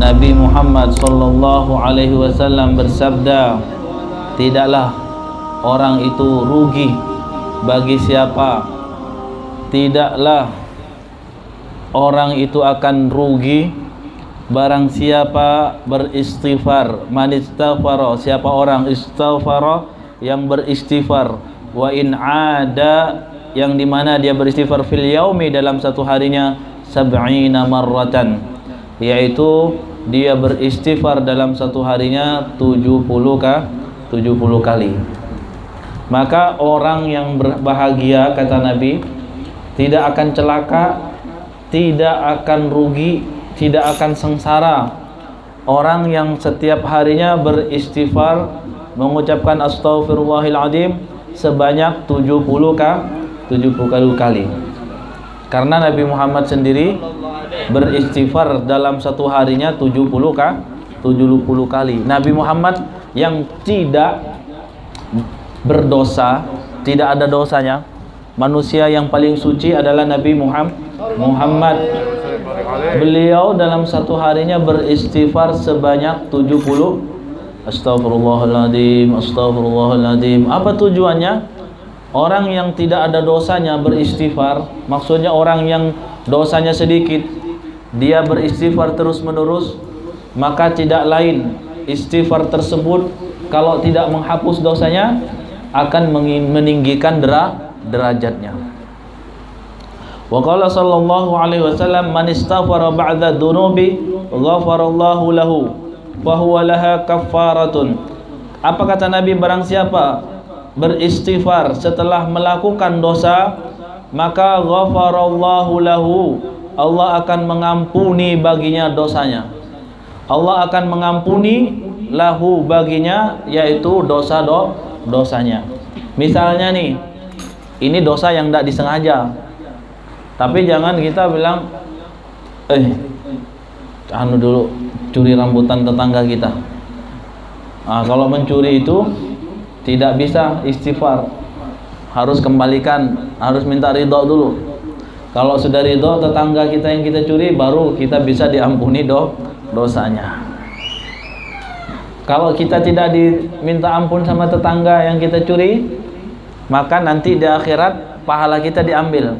Nabi Muhammad sallallahu alaihi wasallam bersabda, tidaklah orang itu rugi bagi siapa, tidaklah orang itu akan rugi barang siapa beristighfar. Man istaghfara, siapa orang istaghfara, yang beristighfar, wa in ada, yang dimana dia beristighfar fil yaumi, dalam satu harinya, sab'ina marratan, yaitu dia beristighfar dalam satu harinya 70 kali. Maka orang yang berbahagia, kata Nabi, tidak akan celaka, tidak akan rugi, tidak akan sengsara. Orang yang setiap harinya beristighfar, mengucapkan astaghfirullahaladzim sebanyak 70 kali. Karena Nabi Muhammad sendiri beristighfar dalam satu harinya 70 kali. Nabi Muhammad yang tidak berdosa, tidak ada dosanya, manusia yang paling suci adalah Nabi Muhammad. Beliau dalam satu harinya beristighfar sebanyak 70 astagfirullahaladzim, astagfirullahaladzim. Apa tujuannya? Orang yang tidak ada dosanya beristighfar, maksudnya orang yang dosanya sedikit, dia beristighfar terus menerus, maka tidak lain istighfar tersebut kalau tidak menghapus dosanya akan meninggikan derajatnya. Wa qala sallallahu alaihi wasallam, man istaghfara ba'da dhunubi ghafarallahu lahu wa huwa laha kaffaratun. Apa kata Nabi? Barang siapa beristighfar setelah melakukan dosa, maka ghafarallahu lahu, Allah akan mengampuni baginya dosanya. Allah akan mengampuni lahu baginya, yaitu dosanya. Misalnya nih, ini dosa yang tidak disengaja, tapi jangan kita bilang dulu curi rambutan tetangga kita. Nah, kalau mencuri itu tidak bisa istighfar, harus kembalikan, harus minta ridho dulu. Kalau sudah ridho tetangga kita yang kita curi, baru kita bisa diampuni dosanya. Kalau kita tidak diminta ampun sama tetangga yang kita curi, maka nanti di akhirat pahala kita diambil.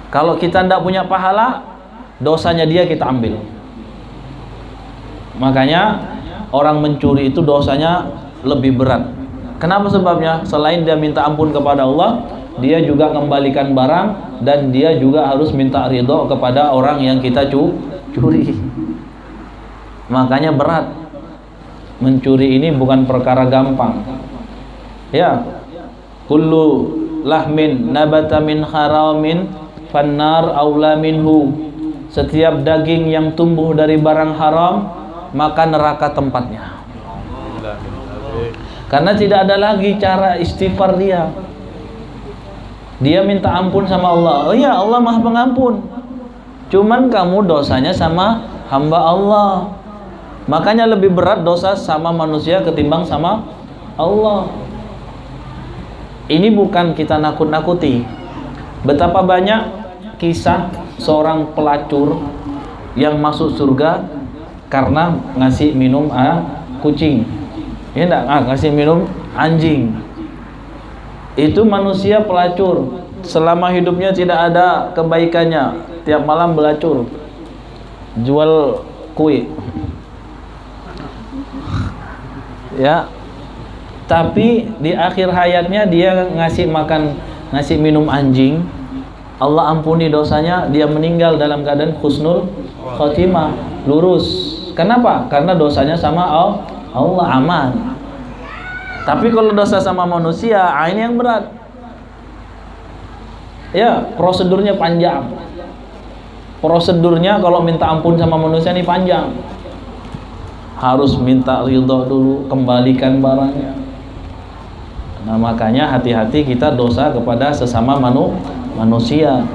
Kalau kita tidak punya pahala, dosanya dia kita ambil. Makanya orang mencuri itu dosanya lebih berat. Kenapa sebabnya? Selain dia minta ampun kepada Allah, dia juga kembalikan barang, dan dia juga harus minta ridho kepada orang yang kita curi. Makanya berat. Mencuri ini bukan perkara gampang. Ya, kullu lahmin nabata min haramin fannar aula minhu. Setiap daging yang tumbuh dari barang haram, maka neraka tempatnya. Karena tidak ada lagi cara istighfar dia. Dia minta ampun sama Allah. Oh ya, Allah Maha Pengampun. Cuman kamu dosanya sama hamba Allah. Makanya lebih berat dosa sama manusia ketimbang sama Allah. Ini bukan kita nakut-nakuti. Betapa banyak kisah seorang pelacur yang masuk surga karena ngasih minum kucing, ya enggak, ngasih minum anjing. Itu manusia pelacur, selama hidupnya tidak ada kebaikannya, tiap malam belacur, jual kue, ya. Tapi di akhir hayatnya dia ngasih minum anjing, Allah ampuni dosanya, dia meninggal dalam keadaan husnul khotimah, lurus. Kenapa? Karena dosanya sama Allah, aman. Tapi kalau dosa sama manusia, ini yang berat. Ya, prosedurnya panjang. Prosedurnya kalau minta ampun sama manusia ini panjang. Harus minta ridho dulu, kembalikan barangnya. Nah, makanya hati-hati kita dosa kepada sesama manusia.